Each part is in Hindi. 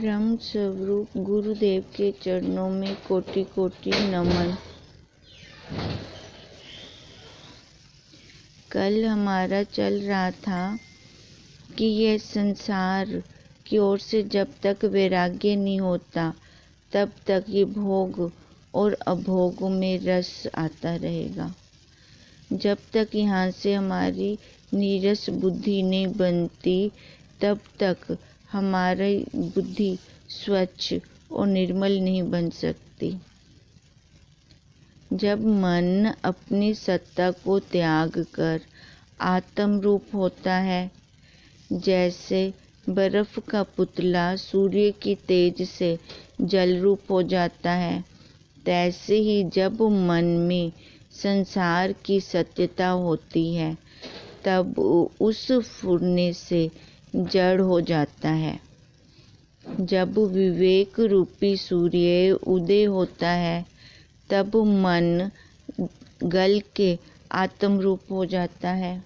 ब्रह्म स्वरूप गुरुदेव के चरणों में कोटि कोटि नमन। कल हमारा चल रहा था कि यह संसार की ओर से जब तक वैराग्य नहीं होता तब तक ये भोग और अभोग में रस आता रहेगा। जब तक यहाँ से हमारी नीरस बुद्धि नहीं बनती तब तक हमारी बुद्धि स्वच्छ और निर्मल नहीं बन सकती। जब मन अपनी सत्ता को त्याग कर आत्म रूप होता है, जैसे बर्फ का पुतला सूर्य की तेज से जल रूप हो जाता है, तैसे ही जब मन में संसार की सत्यता होती है तब उस फुरने से जड़ हो जाता है। जब विवेक रूपी सूर्य उदय होता है तब मन गल के आत्म रूप हो जाता है।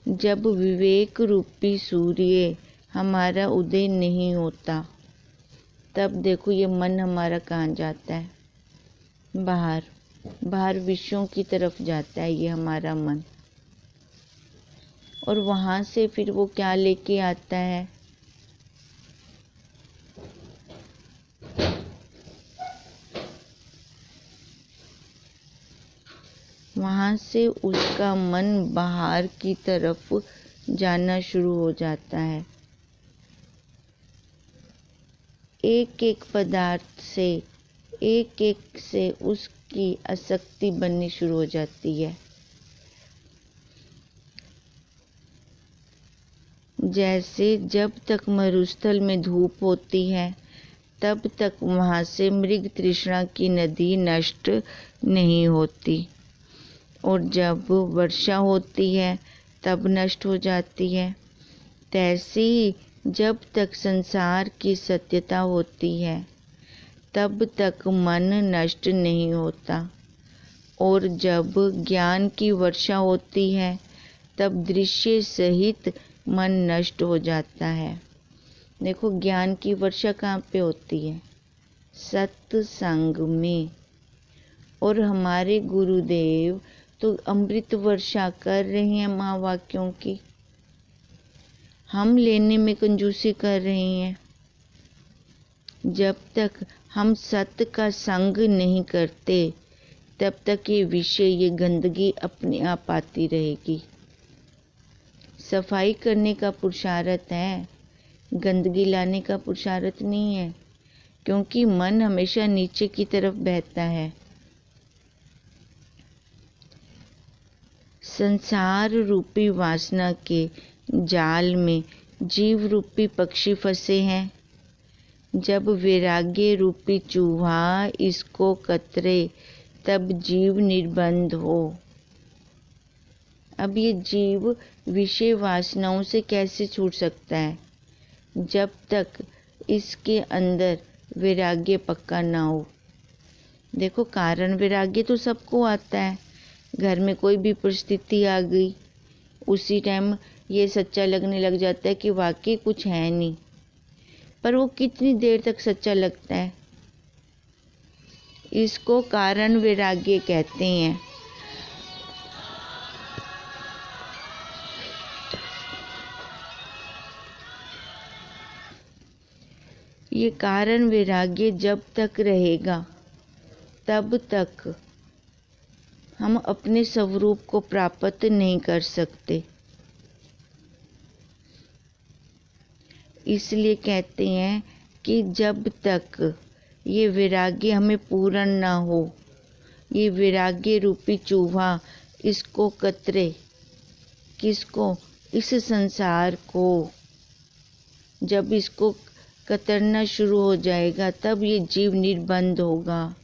जब विवेक रूपी सूर्य हमारा उदय नहीं होता तब देखो ये मन हमारा कहाँ जाता है, बाहर विषयों की तरफ जाता है ये हमारा मन। और वहाँ से फिर वो क्या लेके आता है, वहाँ से उसका मन बाहर की तरफ जाना शुरू हो जाता है। एक एक पदार्थ से एक से उसकी आसक्ति बननी शुरू हो जाती है। जैसे जब तक मरुस्थल में धूप होती है तब तक वहाँ से मृग तृष्णा की नदी नष्ट नहीं होती, और जब वर्षा होती है तब नष्ट हो जाती है। तैसे ही जब तक संसार की सत्यता होती है तब तक मन नष्ट नहीं होता, और जब ज्ञान की वर्षा होती है तब दृश्य सहित मन नष्ट हो जाता है। देखो ज्ञान की वर्षा कहाँ पे होती है, सत्संग में। और हमारे गुरुदेव तो अमृत वर्षा कर रहे हैं महावाक्यों की, हम लेने में कंजूसी कर रहे हैं। जब तक हम सत्य का संग नहीं करते तब तक ये विषय, ये गंदगी अपने आप आती रहेगी। सफाई करने का पुरुषार्थ है, गंदगी लाने का पुरुषार्थ नहीं है, क्योंकि मन हमेशा नीचे की तरफ बहता है। संसार रूपी वासना के जाल में जीव रूपी पक्षी फंसे हैं। जब वैराग्य रूपी चूहा इसको कतरे तब जीव निर्बंध हो। अब ये जीव विषय वासनाओं से कैसे छूट सकता है जब तक इसके अंदर वैराग्य पक्का ना हो। देखो कारण वैराग्य तो सबको आता है। घर में कोई भी परिस्थिति आ गई, उसी टाइम ये सच्चा लगने लग जाता है कि वाकई कुछ है नहीं, पर वो कितनी देर तक सच्चा लगता है। इसको कारण वैराग्य कहते हैं। ये कारण वैराग्य जब तक रहेगा तब तक हम अपने स्वरूप को प्राप्त नहीं कर सकते। इसलिए कहते हैं कि जब तक ये वैराग्य हमें पूर्ण ना हो, ये वैराग्य रूपी चूहा इसको कतरे, किसको, इस संसार को। जब इसको कतरना शुरू हो जाएगा तब ये जीव निर्बंध होगा।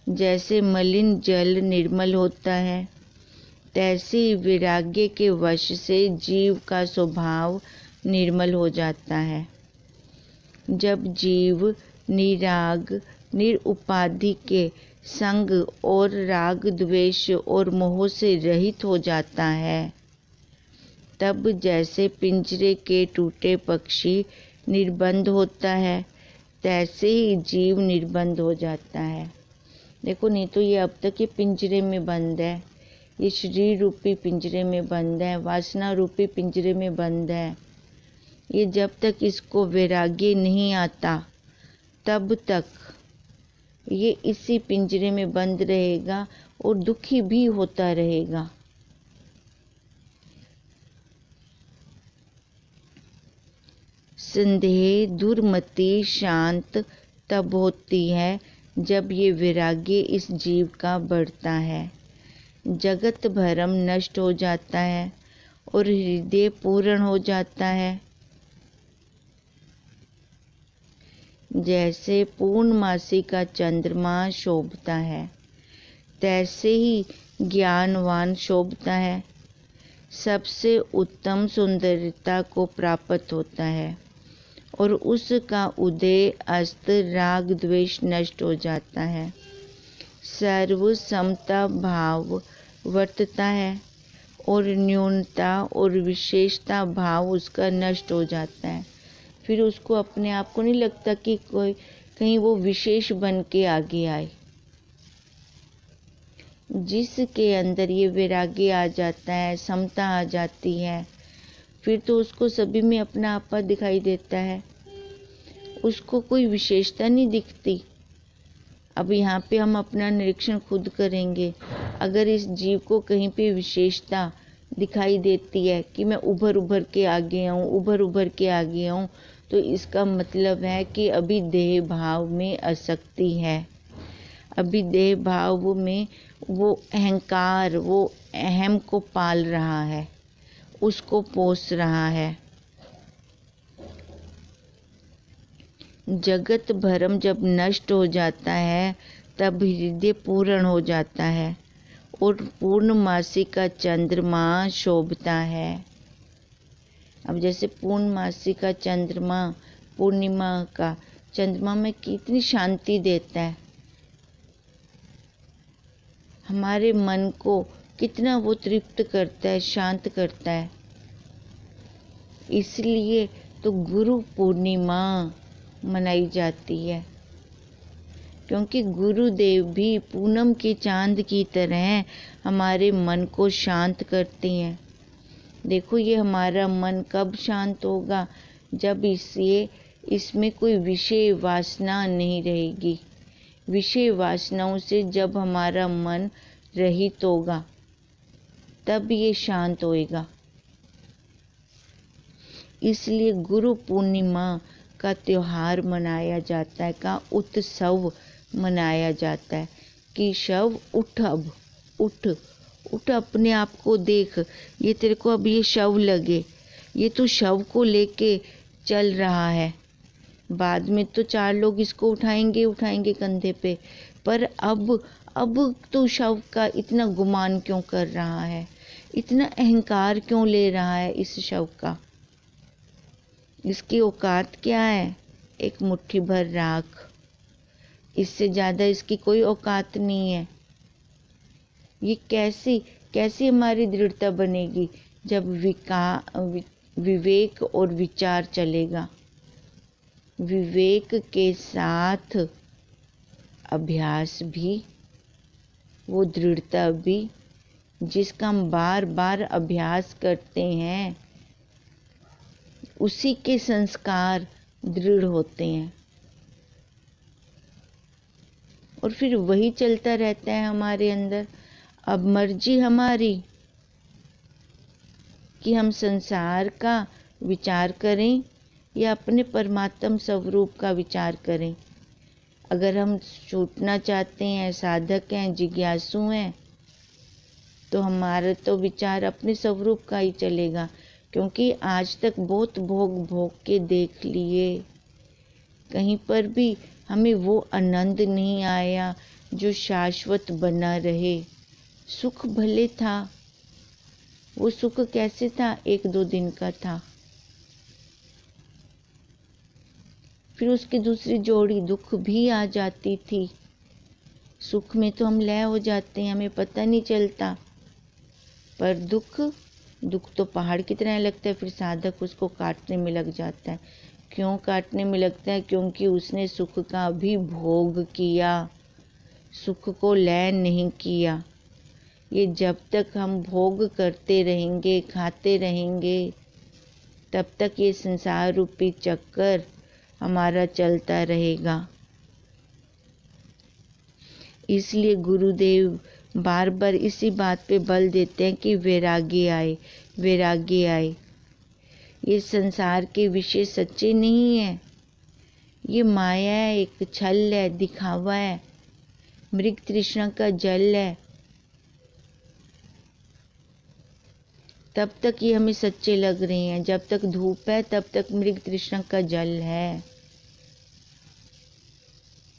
जैसे मलिन जल निर्मल होता है, तैसे ही वैराग्य के वश से जीव का स्वभाव निर्मल हो जाता है। जब जीव निराग निरुपाधि के संग और राग द्वेष और मोह से रहित हो जाता है, तब जैसे पिंजरे के टूटे पक्षी निर्बंध होता है, तैसे ही जीव निर्बंध हो जाता है। देखो, नहीं तो ये अब तक ये पिंजरे में बंद है, ये शरीर रूपी पिंजरे में बंद है, वासना रूपी पिंजरे में बंद है। ये जब तक इसको वैराग्य नहीं आता तब तक ये इसी पिंजरे में बंद रहेगा और दुखी भी होता रहेगा। संदेह दुर्मति शांत तब होती है जब ये वैराग्य इस जीव का बढ़ता है। जगत भरम नष्ट हो जाता है और हृदय पूर्ण हो जाता है। जैसे पूर्णमासी का चंद्रमा शोभता है, तैसे ही ज्ञानवान शोभता है। सबसे उत्तम सुंदरता को प्राप्त होता है और उसका उदय अस्त राग द्वेष नष्ट हो जाता है। सर्व समता भाव वर्तता है और न्यूनता और विशेषता भाव उसका नष्ट हो जाता है। फिर उसको अपने आप को नहीं लगता कि कोई कहीं वो विशेष बन के आगे आए। जिसके अंदर ये वैराग्य आ जाता है, समता आ जाती है, फिर तो उसको सभी में अपना आपा दिखाई देता है, उसको कोई विशेषता नहीं दिखती। अब यहाँ पे हम अपना निरीक्षण खुद करेंगे। अगर इस जीव को कहीं पे विशेषता दिखाई देती है कि मैं उभर के आगे आऊँ, उभर के आगे आऊँ, तो इसका मतलब है कि अभी देह भाव में आसक्ति है। अभी देह भाव में वो अहंकार, वो अहम को पाल रहा है, उसको पोस रहा है। जगत भरम जब नष्ट हो जाता है तब हृदय पूर्ण हो जाता है और पूर्णमासी का चंद्रमा शोभता है। अब जैसे पूर्णमासी का चंद्रमा, पूर्णिमा का चंद्रमा में कितनी शांति देता है, हमारे मन को कितना वो तृप्त करता है, शांत करता है। इसलिए तो गुरु पूर्णिमा मनाई जाती है, क्योंकि गुरुदेव भी पूनम के चांद की तरह हमारे मन को शांत करते हैं। देखो, ये हमारा मन कब शांत होगा? जब इसमें कोई विषय वासना नहीं रहेगी। विषय वासनाओं से जब हमारा मन रहित होगा तब ये शांत होएगा। इसलिए गुरु पूर्णिमा का त्योहार मनाया जाता है, का उत्सव मनाया जाता है कि शव उठ, अब उठ उठ, अपने आप को देख। ये तेरे को अब ये शव लगे, ये तो शव को लेके चल रहा है। बाद में तो 4 लोग इसको उठाएंगे कंधे पे, पर अब तो शव का इतना गुमान क्यों कर रहा है, इतना अहंकार क्यों ले रहा है इस शव का? इसकी औकात क्या है? एक मुट्ठी भर राख, इससे ज़्यादा इसकी कोई औकात नहीं है। ये कैसी हमारी दृढ़ता बनेगी? जब विवेक और विचार चलेगा। विवेक के साथ अभ्यास भी, वो दृढ़ता भी, जिसका हम बार बार अभ्यास करते हैं, उसी के संस्कार दृढ़ होते हैं और फिर वही चलता रहता है हमारे अंदर। अब मर्जी हमारी कि हम संसार का विचार करें या अपने परमात्म स्वरूप का विचार करें। अगर हम छूटना चाहते हैं, साधक हैं, जिज्ञासु हैं, तो हमारा तो विचार अपने स्वरूप का ही चलेगा, क्योंकि आज तक बहुत भोग के देख लिए, कहीं पर भी हमें वो आनंद नहीं आया जो शाश्वत बना रहे। सुख भले था, वो सुख कैसे था? 1-2 दिन का था, फिर उसकी दूसरी जोड़ी दुख भी आ जाती थी। सुख में तो हम लय हो जाते हैं, हमें पता नहीं चलता, पर दुख तो पहाड़ की तरह लगता है, फिर साधक उसको काटने में लग जाता है, क्यों काटने में लगता है? क्योंकि उसने सुख का भी भोग किया, सुख को लय नहीं किया। ये जब तक हम भोग करते रहेंगे, खाते रहेंगे, तब तक ये संसार रूपी चक्कर हमारा चलता रहेगा। इसलिए गुरुदेव बार बार इसी बात पे बल देते हैं कि वैराग्य आए, वैराग्य आए। ये संसार के विषय सच्चे नहीं है, ये माया है, एक छल है, दिखावा है, मृग तृष्णा का जल है। तब तक ये हमें सच्चे लग रहे हैं, जब तक धूप है तब तक मृग तृष्णा का जल है।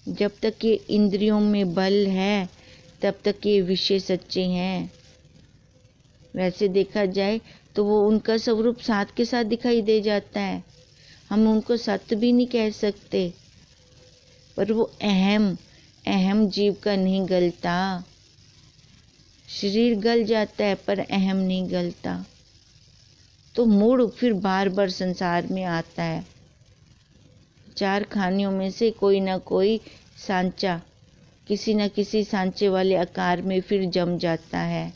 जब तक ये इंद्रियों में बल है तब तक ये विषय सच्चे हैं। वैसे देखा जाए तो वो उनका स्वरूप साथ के साथ दिखाई दे जाता है, हम उनको सत्य भी नहीं कह सकते, पर वो अहम जीव का नहीं गलता। शरीर गल जाता है पर अहम नहीं गलता, तो मूड फिर बार बार संसार में आता है। चार खानियों में से कोई ना कोई सांचा किसी न किसी सांचे वाले आकार में फिर जम जाता है।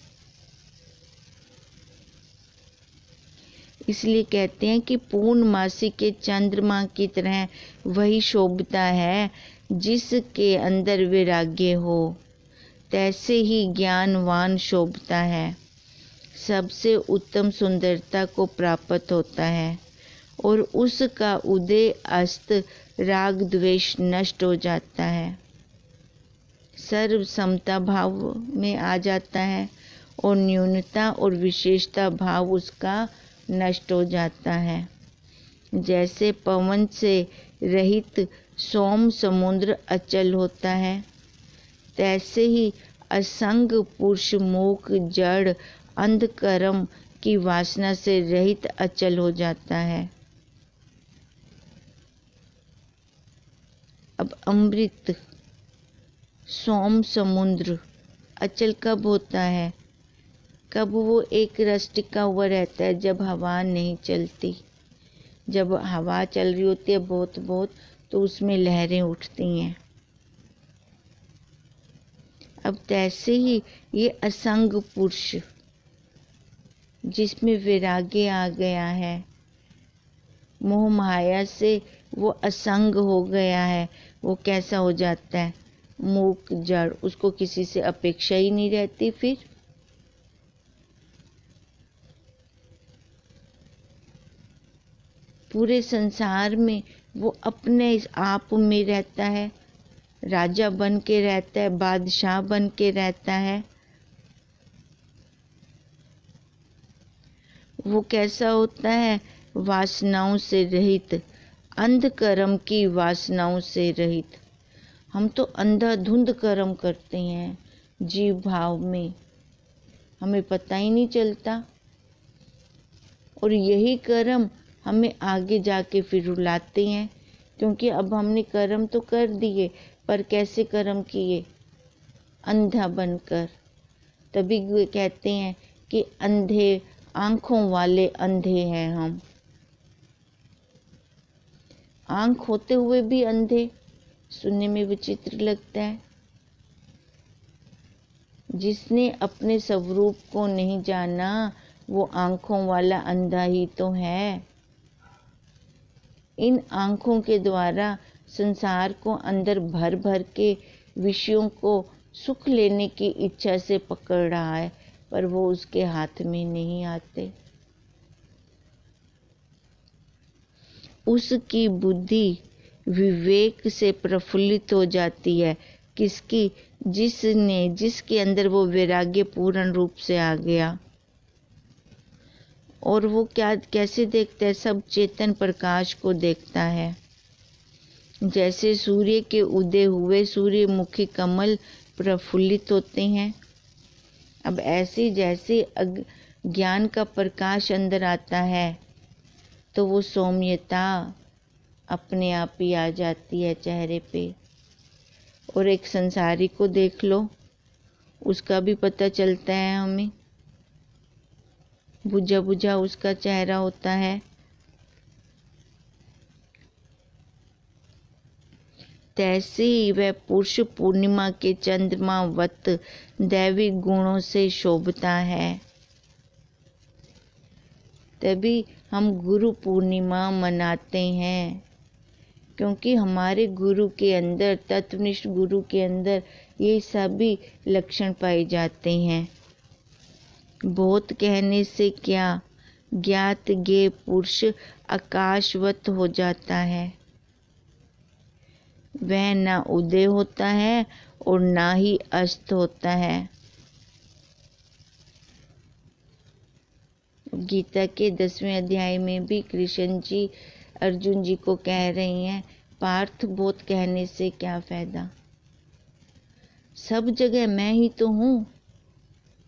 इसलिए कहते हैं कि पूर्णमासी के चंद्रमा की तरह वही शोभता है जिसके अंदर वैराग्य हो, तैसे ही ज्ञानवान शोभता है, सबसे उत्तम सुंदरता को प्राप्त होता है और उसका उदय अस्त राग द्वेष नष्ट हो जाता है, सर्व समता भाव में आ जाता है और न्यूनता और विशेषता भाव उसका नष्ट हो जाता है। जैसे पवन से रहित सोम समुद्र अचल होता है, तैसे ही असंग पुरुष मूक जड़ अंधकर्म की वासना से रहित अचल हो जाता है। अब अमृत सोम समुद्र अचल कब होता है? कब वो एक रस टिका हुआ रहता है? जब हवा नहीं चलती। जब हवा चल रही होती है बहुत बहुत, तो उसमें लहरें उठती हैं। अब तैसे ही ये असंग पुरुष जिसमें वैराग्य आ गया है, मोह माया से वो असंग हो गया है, वो कैसा हो जाता है? मूक जड़, उसको किसी से अपेक्षा ही नहीं रहती। फिर पूरे संसार में वो अपने आप में रहता है, राजा बन के रहता है, बादशाह बन के रहता है। वो कैसा होता है? वासनाओं से रहित, अंधकर्म की वासनाओं से रहित। हम तो अंधाधुंध कर्म करते हैं जीव भाव में, हमें पता ही नहीं चलता, और यही कर्म हमें आगे जाके फिर रुलाते हैं, क्योंकि अब हमने कर्म तो कर दिए, पर कैसे कर्म किए? अंधा बनकर। तभी वे कहते हैं कि अंधे आंखों वाले अंधे हैं हम। आंख होते हुए भी अंधे, सुनने में विचित्र लगता है। जिसने अपने स्वरूप को नहीं जाना वो आंखों वाला अंधा ही तो है। इन आंखों के द्वारा संसार को अंदर भर भर के विषयों को सुख लेने की इच्छा से पकड़ रहा है, पर वो उसके हाथ में नहीं आते। उसकी बुद्धि विवेक से प्रफुल्लित हो जाती है। किसकी? जिसके अंदर वो वैराग्य पूर्ण रूप से आ गया। और वो कैसे देखता है? सब चेतन प्रकाश को देखता है। जैसे सूर्य के उदय हुए सूर्यमुखी कमल प्रफुल्लित होते हैं, अब ऐसे जैसे ज्ञान का प्रकाश अंदर आता है तो वो सौम्यता अपने आप ही आ जाती है चेहरे पे। और एक संसारी को देख लो, उसका भी पता चलता है हमें, बुझा बुझा उसका चेहरा होता है। तैसे ही वह पुरुष पूर्णिमा के चंद्रमा वत दैविक गुणों से शोभता है। तभी हम गुरु पूर्णिमा मनाते हैं, क्योंकि हमारे गुरु के अंदर, तत्वनिष्ठ गुरु के अंदर ये सभी लक्षण पाए जाते हैं। बहुत कहने से क्या, ज्ञात ज्ञेय पुरुष आकाशवत हो जाता है। वह ना उदय होता है और ना ही अस्त होता है। गीता के 10वें अध्याय में भी कृष्ण जी अर्जुन जी को कह रही हैं, पार्थ बहुत कहने से क्या फायदा, सब जगह मैं ही तो हूँ,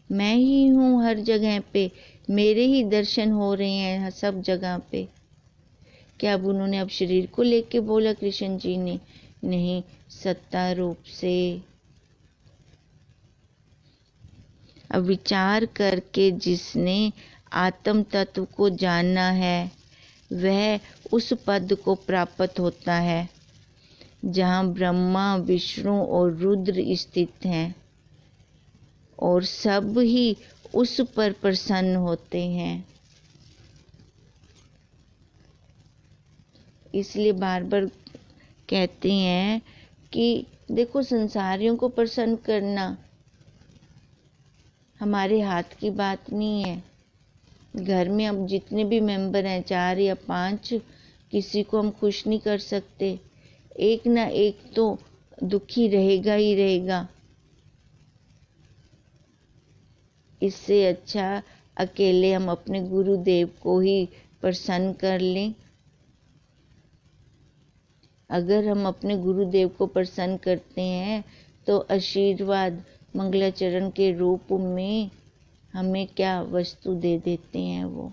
मैं ही हूँ हर जगह पे, मेरे ही दर्शन हो रहे हैं सब जगह पे। क्या अब उन्होंने अब शरीर को लेके बोला कृष्ण जी ने? नहीं, सत्ता रूप से। अब विचार करके जिसने आत्म तत्व को जानना है वह उस पद को प्राप्त होता है जहाँ ब्रह्मा, विष्णु और रुद्र स्थित हैं और सब ही उस पर प्रसन्न होते हैं। इसलिए बार बार कहते हैं कि देखो, संसारियों को प्रसन्न करना हमारे हाथ की बात नहीं है। घर में अब जितने भी मेंबर हैं, 4 या 5, किसी को हम खुश नहीं कर सकते। एक ना एक तो दुखी रहेगा ही रहेगा। इससे अच्छा अकेले हम अपने गुरुदेव को ही प्रसन्न कर लें। अगर हम अपने गुरुदेव को प्रसन्न करते हैं तो आशीर्वाद मंगलाचरण के रूप में हमें क्या वस्तु दे देते हैं वो।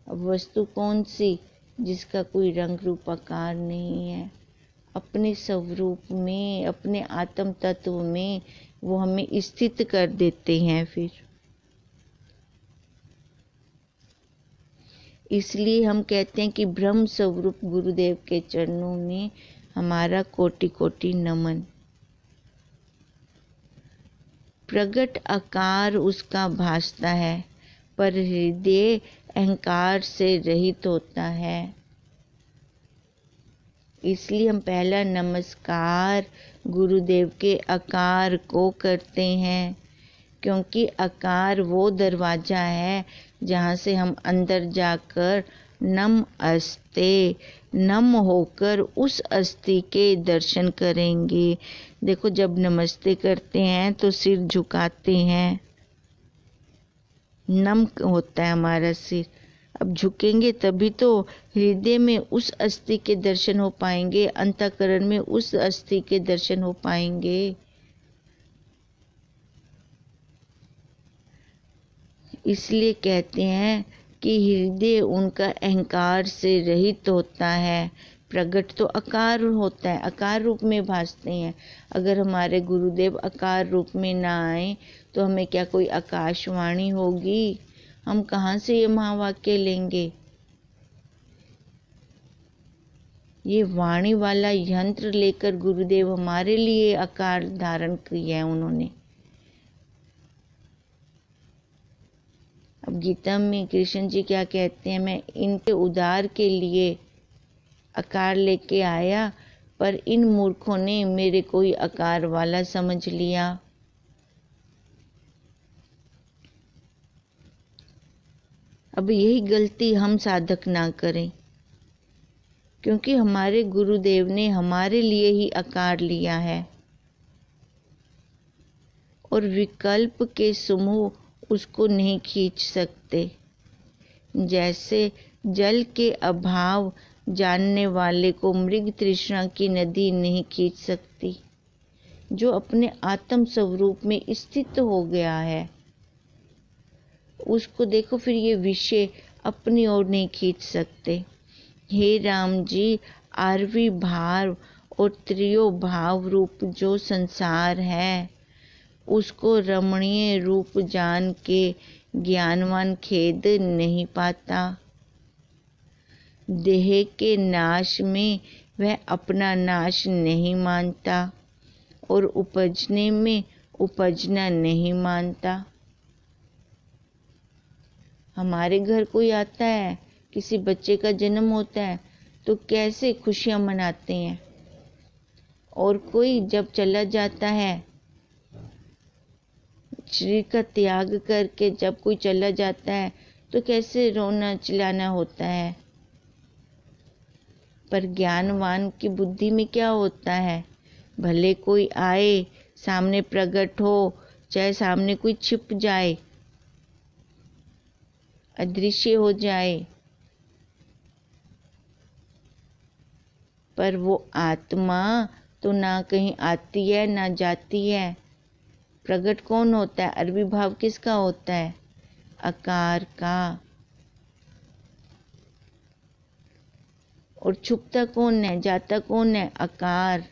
अब वस्तु कौन सी? जिसका कोई रंग रूप आकार नहीं है। अपने स्वरूप में, अपने आत्म तत्व में वो हमें स्थित कर देते हैं। फिर इसलिए हम कहते हैं कि ब्रह्म स्वरूप गुरुदेव के चरणों में हमारा कोटि कोटि नमन। प्रगट आकार उसका भासता है, पर हृदय अहंकार से रहित होता है। इसलिए हम पहला नमस्कार गुरुदेव के आकार को करते हैं, क्योंकि आकार वो दरवाजा है जहाँ से हम अंदर जाकर नम होकर उस अस्थि के दर्शन करेंगे। देखो, जब नमस्ते करते हैं तो सिर झुकाते हैं, नम होता है हमारा सिर। अब झुकेंगे तभी तो हृदय में उस अस्थि के दर्शन हो पाएंगे, अंतःकरण में उस अस्थि के दर्शन हो पाएंगे। इसलिए कहते हैं कि हृदय उनका अहंकार से रहित होता है। प्रगट तो आकार होता है, आकार रूप में भासते हैं। अगर हमारे गुरुदेव आकार रूप में ना आए तो हमें क्या कोई आकाशवाणी होगी? हम कहाँ से ये महावाक्य लेंगे? ये वाणी वाला यंत्र लेकर गुरुदेव हमारे लिए आकार धारण किया है उन्होंने। अब गीता में कृष्ण जी क्या कहते हैं? मैं इनके उद्धार के लिए आकार लेके आया, पर इन मूर्खों ने मेरे कोई आकार वाला समझ लिया। अब यही गलती हम साधक ना करें, क्योंकि हमारे गुरुदेव ने हमारे लिए ही आकार लिया है और विकल्प के समूह उसको नहीं खींच सकते। जैसे जल के अभाव जानने वाले को मृग तृष्णा की नदी नहीं खींच सकती। जो अपने आत्म स्वरूप में स्थित हो गया है उसको देखो, फिर ये विषय अपनी ओर नहीं खींच सकते। हे राम जी, आरवी भाव और त्रियो भाव रूप जो संसार है उसको रमणीय रूप जान के ज्ञानवान खेद नहीं पाता। देह के नाश में वह अपना नाश नहीं मानता और उपजने में उपजना नहीं मानता। हमारे घर कोई आता है, किसी बच्चे का जन्म होता है तो कैसे खुशियां मनाते हैं, और कोई जब चला जाता है, शरीर का त्याग करके जब कोई चला जाता है तो कैसे रोना चिल्लाना होता है। पर ज्ञानवान की बुद्धि में क्या होता है, भले कोई आए, सामने प्रकट हो, चाहे सामने कोई छिप जाए, अदृश्य हो जाए, पर वो आत्मा तो ना कहीं आती है ना जाती है। प्रकट कौन होता है, अरबी भाव किसका होता है, आकार का। और छुपता कौन है, जाता कौन है, आकार।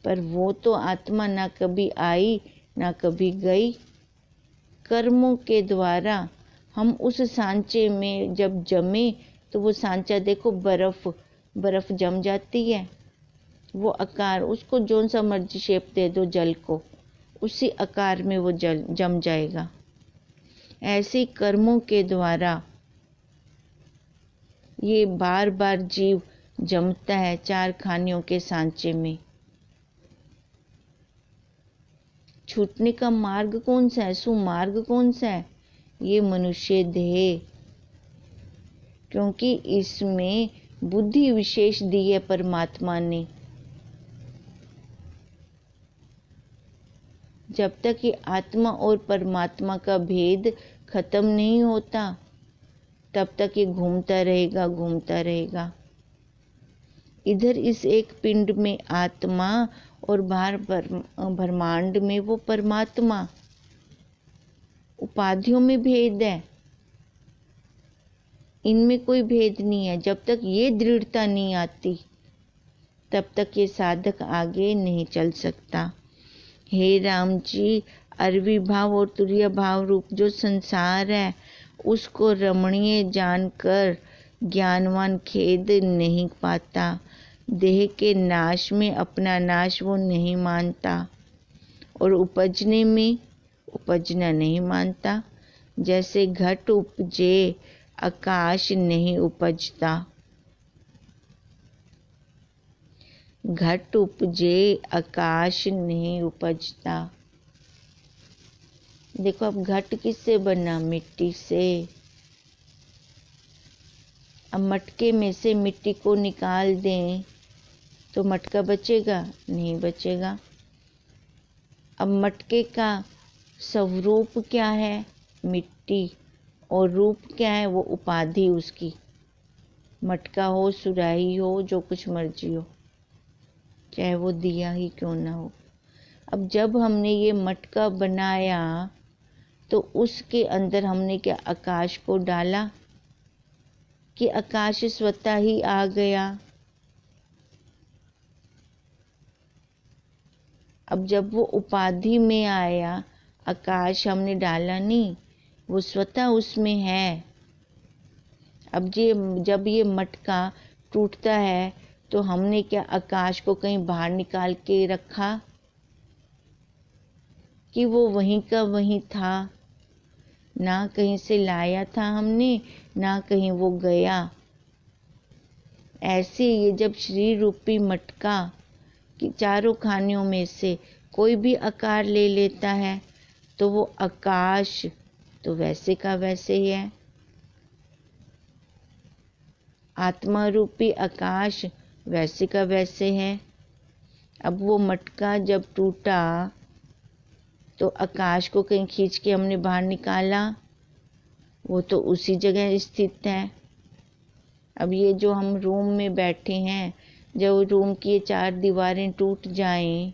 पर वो तो आत्मा ना कभी आई ना कभी गई। कर्मों के द्वारा हम उस सांचे में जब जमे तो वो सांचा देखो बर्फ जम जाती है। वो आकार, उसको जोन सा मर्जी शेप दे दो जल को, उसी आकार में वो जल जम जाएगा। ऐसे कर्मों के द्वारा ये बार बार जीव जमता है चार खानियों के सांचे में। छूटने का मार्ग कौन सा है, सुमार्ग कौन सा है, ये मनुष्य देह, क्योंकि इसमें बुद्धि विशेष दी है परमात्मा ने। जब तक ये आत्मा और परमात्मा का भेद खत्म नहीं होता तब तक ये घूमता रहेगा। इधर इस एक पिंड में आत्मा और बाहर ब्रह्मांड में वो परमात्मा। उपाधियों में भेद है, इनमें कोई भेद नहीं है। जब तक ये दृढ़ता नहीं आती तब तक ये साधक आगे नहीं चल सकता। हे राम जी, अरवी भाव और तुरीय भाव रूप जो संसार है उसको रमणीय जानकर ज्ञानवान खेद नहीं पाता। देह के नाश में अपना नाश वो नहीं मानता और उपजने में उपजना नहीं मानता। जैसे घट उपजे आकाश नहीं उपजता। घट उपजे आकाश नहीं उपजता। देखो अब घट किससे बना, मिट्टी से। अब मटके में से मिट्टी को निकाल दें तो मटका बचेगा, नहीं बचेगा। अब मटके का स्वरूप क्या है, मिट्टी, और रूप क्या है, वो उपाधि उसकी। मटका हो, सुराही हो, जो कुछ मर्जी हो, चाहे वो दिया ही क्यों ना हो। अब जब हमने ये मटका बनाया तो उसके अंदर हमने क्या आकाश को डाला कि आकाश स्वतः ही आ गया। अब जब वो उपाधि में आया, आकाश हमने डाला नहीं, वो स्वतः उसमें है। अब जब ये मटका टूटता है तो हमने क्या आकाश को कहीं बाहर निकाल के रखा कि वो वहीं का वहीं था, ना कहीं से लाया था हमने, ना कहीं वो गया। ऐसे ये जब शरीर रूपी मटका कि चारों खानियों में से कोई भी आकार ले लेता है तो वो आकाश तो वैसे का वैसे ही है। आत्मा रूपी आकाश वैसे का वैसे है। अब वो मटका जब टूटा तो आकाश को कहीं खींच के हमने बाहर निकाला, वो तो उसी जगह स्थित है। अब ये जो हम रूम में बैठे हैं, जब रूम की ये चार दीवारें टूट जाएं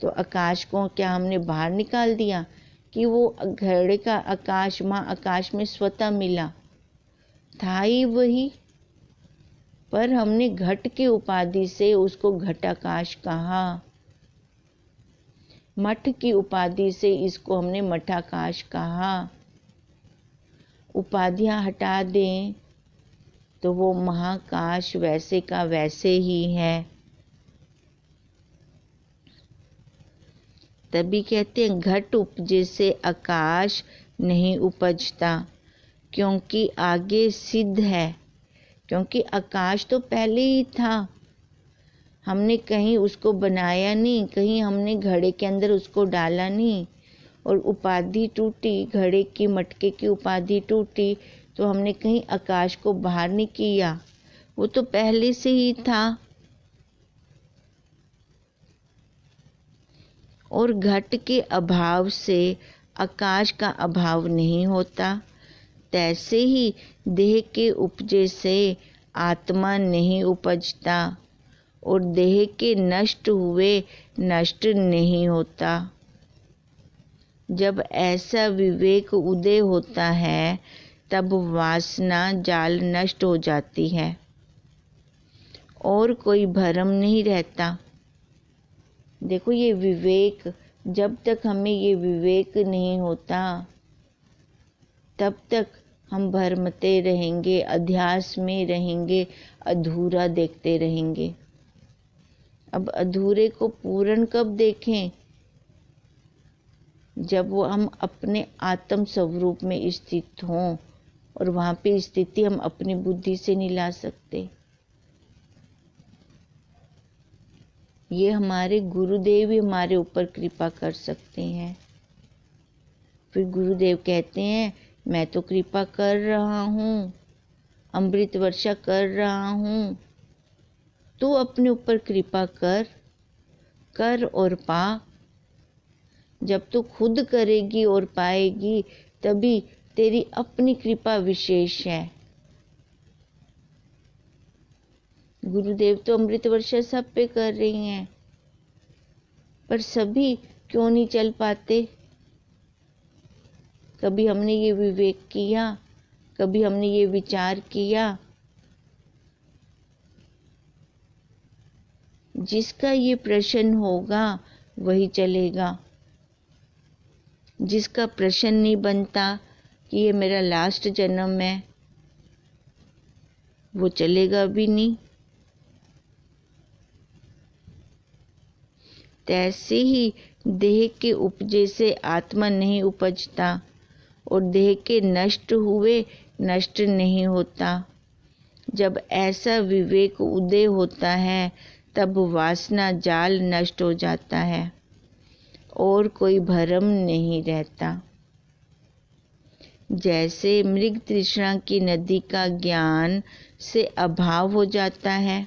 तो आकाश को क्या हमने बाहर निकाल दिया कि वो घड़े का आकाश माँ आकाश में स्वतः मिला, था ही वही, पर हमने घट की उपाधि से उसको घटाकाश कहा। मठ की उपाधि से इसको हमने मठाकाश कहा। उपाधियां हटा दें तो वो महाकाश वैसे का वैसे ही है। तभी कहते हैं घट उपजे से आकाश नहीं उपजता, क्योंकि आगे सिद्ध है। क्योंकि आकाश तो पहले ही था, हमने कहीं उसको बनाया नहीं, कहीं हमने घड़े के अंदर उसको डाला नहीं। और उपाधि टूटी, घड़े की मटके की उपाधि टूटी, तो हमने कहीं आकाश को बाहर नहीं किया, वो तो पहले से ही था। और घट के अभाव से आकाश का अभाव नहीं होता, तैसे ही देह के उपजे से आत्मा नहीं उपजता, और देह के नष्ट हुए नष्ट नहीं होता। जब ऐसा विवेक उदय होता है तब वासना जाल नष्ट हो जाती है और कोई भ्रम नहीं रहता। देखो ये विवेक, जब तक हमें ये विवेक नहीं होता तब तक हम भ्रमते रहेंगे, अध्यास में रहेंगे, अधूरा देखते रहेंगे। अब अधूरे को पूर्ण कब देखें? जब वो हम अपने आत्म स्वरूप में स्थित हों, और वहाँ पे स्थिति हम अपनी बुद्धि से नहीं ला सकते। ये हमारे गुरुदेव ही हमारे ऊपर कृपा कर सकते हैं। फिर गुरुदेव कहते हैं मैं तो कृपा कर रहा हूँ, अमृत वर्षा कर रहा हूँ, तू अपने ऊपर कृपा कर और पा। जब तू खुद करेगी और पाएगी तभी तेरी अपनी कृपा विशेष है। गुरुदेव तो अमृत वर्षा सब पे कर रही हैं, पर सभी क्यों नहीं चल पाते? कभी हमने ये विवेक किया, कभी हमने ये विचार किया? जिसका ये प्रश्न होगा वही चलेगा। जिसका प्रश्न नहीं बनता कि ये मेरा लास्ट जन्म है, वो चलेगा भी नहीं। तैसे ही देह के उपजे से आत्मा नहीं उपजता, और देह के नष्ट हुए नष्ट नहीं होता। जब ऐसा विवेक उदय होता है तब वासना जाल नष्ट हो जाता है और कोई भ्रम नहीं रहता। जैसे मृग तृष्णा की नदी का ज्ञान से अभाव हो जाता है।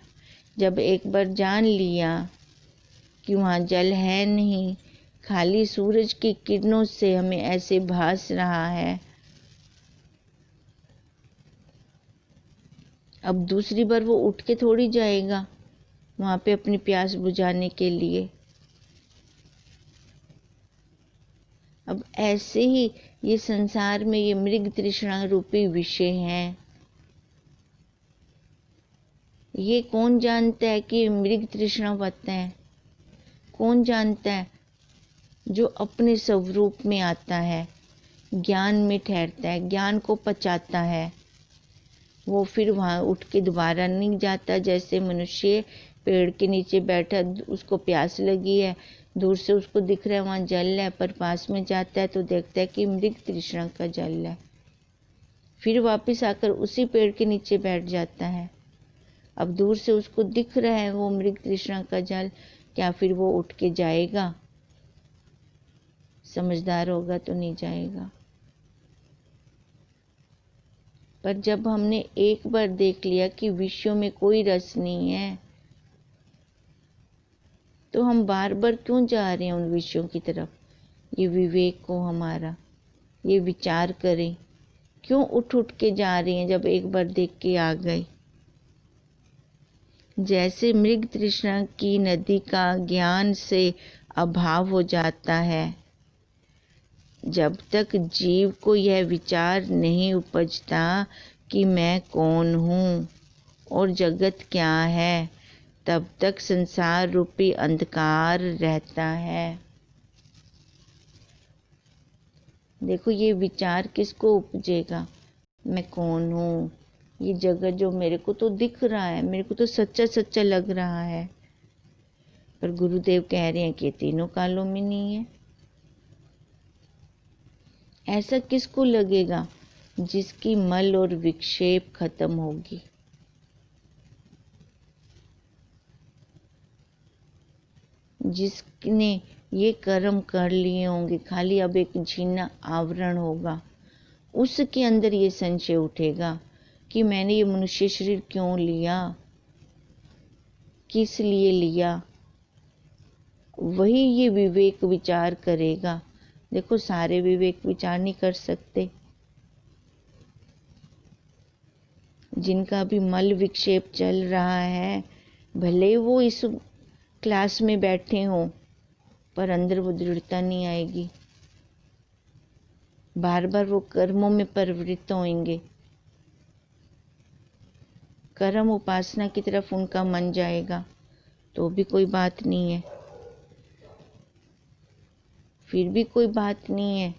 जब एक बार जान लिया कि वहाँ जल है नहीं, खाली सूरज की किरणों से हमें ऐसे भास रहा है, अब दूसरी बार वो उठ के थोड़ी जाएगा वहाँ पे अपनी प्यास बुझाने के लिए। अब ऐसे ही ये संसार में ये मृग तृष्णा रूपी विषय हैं। ये कौन जानता है कि मृग तृष्णावत है? कौन जानता है? जो अपने स्वरूप में आता है, ज्ञान में ठहरता है, ज्ञान को पचाता है, वो फिर वहाँ उठ के दोबारा नहीं जाता। जैसे मनुष्य पेड़ के नीचे बैठा, उसको प्यास लगी है, दूर से उसको दिख रहा है वहाँ जल है, पर पास में जाता है तो देखता है कि मृग तृष्णा का जल है, फिर वापस आकर उसी पेड़ के नीचे बैठ जाता है। अब दूर से उसको दिख रहा है वो मृग तृष्णा का जल, क्या फिर वो उठ के जाएगा? समझदार होगा तो नहीं जाएगा। पर जब हमने एक बार देख लिया कि विषयों में कोई रस नहीं है, तो हम बार बार क्यों जा रहे हैं उन विषयों की तरफ? ये विवेक को हमारा ये विचार करें, क्यों उठ उठ के जा रहे हैं जब एक बार देख के आ गए। जैसे मृग तृष्णा की नदी का ज्ञान से अभाव हो जाता है, जब तक जीव को यह विचार नहीं उपजता कि मैं कौन हूँ और जगत क्या है, तब तक संसार रूपी अंधकार रहता है। देखो ये विचार किसको उपजेगा? मैं कौन हूँ, ये जगत जो मेरे को तो दिख रहा है, मेरे को तो सच्चा सच्चा लग रहा है, पर गुरुदेव कह रहे हैं कि तीनों कालों में नहीं है। ऐसा किसको लगेगा? जिसकी मल और विक्षेप खत्म होगी। जिसने ये कर्म कर लिए होंगे, खाली अब एक झीना आवरण होगा, उसके अंदर ये संशय उठेगा कि मैंने ये मनुष्य शरीर क्यों लिया, किस लिए लिया। वही ये विवेक विचार करेगा। देखो, सारे विवेक विचार नहीं कर सकते। जिनका भी मल विक्षेप चल रहा है, भले वो इस क्लास में बैठे हों, पर अंदर वो दृढ़ता नहीं आएगी। बार बार वो कर्मों में प्रवृत्त होंगे, कर्म उपासना की तरफ उनका मन जाएगा, तो भी कोई बात नहीं है, फिर भी कोई बात नहीं है।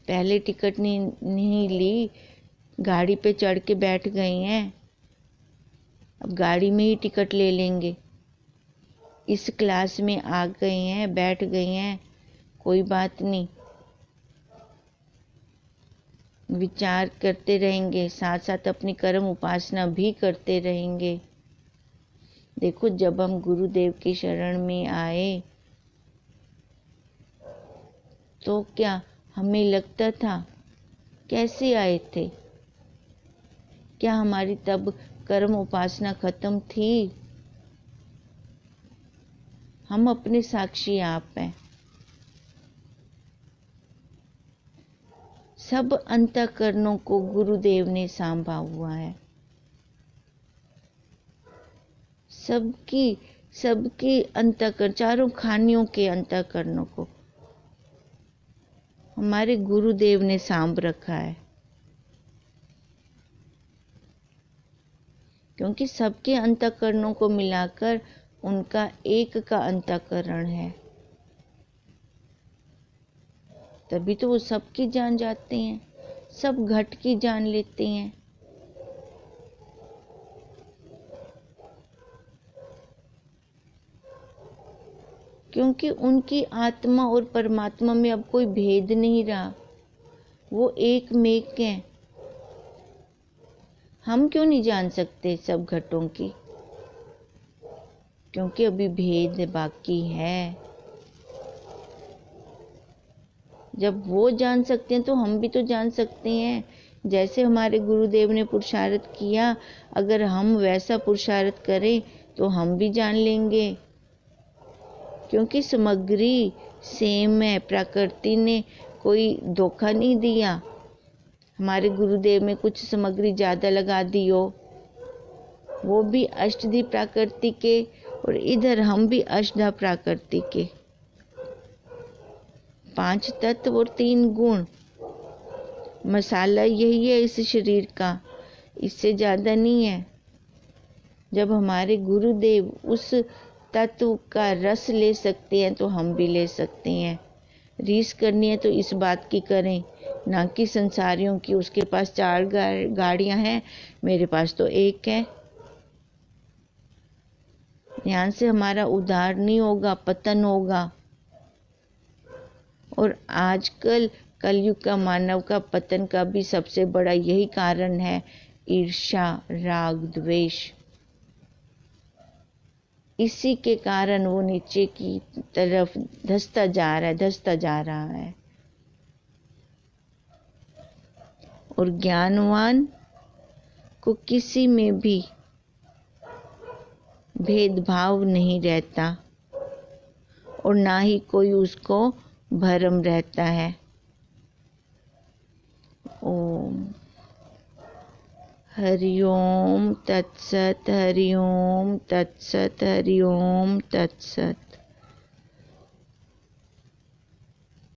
पहले टिकट नहीं ली, गाड़ी पे चढ़ के बैठ गए हैं, अब गाड़ी में ही टिकट ले लेंगे। इस क्लास में आ गए हैं, बैठ गए हैं, कोई बात नहीं, विचार करते रहेंगे, साथ साथ अपनी कर्म उपासना भी करते रहेंगे। देखो, जब हम गुरुदेव की शरण में आए तो क्या हमें लगता था? कैसे आए थे? क्या हमारी तब कर्म उपासना खत्म थी? हम अपने साक्षी आप हैं। सब अंतःकरणों को गुरुदेव ने सांभा हुआ है। सबकी अंतःकरण, चारों खानियों के अंतःकरणों को हमारे गुरुदेव ने सांभ रखा है, क्योंकि सबके अंतःकरणों को मिलाकर उनका एक का अंतःकरण है। तभी तो वो सबकी जान जाते हैं, सब घट की जान लेते हैं। क्योंकि उनकी आत्मा और परमात्मा में अब कोई भेद नहीं रहा, वो एक मेक हैं। हम क्यों नहीं जान सकते सब घटों की? क्योंकि अभी भेद बाकी है। जब वो जान सकते हैं तो हम भी तो जान सकते हैं। जैसे हमारे गुरुदेव ने पुरुषार्थ किया, अगर हम वैसा पुरुषार्थ करें तो हम भी जान लेंगे। क्योंकि सामग्री सेम है, प्रकृति ने कोई धोखा नहीं दिया। हमारे गुरुदेव में कुछ सामग्री ज़्यादा लगा दी हो, वो भी अष्टधी प्रकृति के, और इधर हम भी अष्टधा प्रकृति के। 5 तत्व और 3 गुण, मसाला यही है इस शरीर का, इससे ज़्यादा नहीं है। जब हमारे गुरुदेव उस तत्व का रस ले सकते हैं तो हम भी ले सकते हैं। रीस करनी है तो इस बात की करें, ना कि संसारियों की। उसके पास 4 गाड़ियां हैं, मेरे पास तो 1 है। ध्यान से हमारा उद्धार नहीं होगा, पतन होगा। और आजकल कलयुग का मानव का पतन का भी सबसे बड़ा यही कारण है, ईर्ष्या, राग, द्वेष। इसी के कारण वो नीचे की तरफ धंसता जा रहा है। और ज्ञानवान को किसी में भी भेदभाव नहीं रहता, और ना ही कोई उसको भरम रहता है। ओम हरि ओम तत्सत, हरि ओम तत्सत, हरि ओम तत्सत।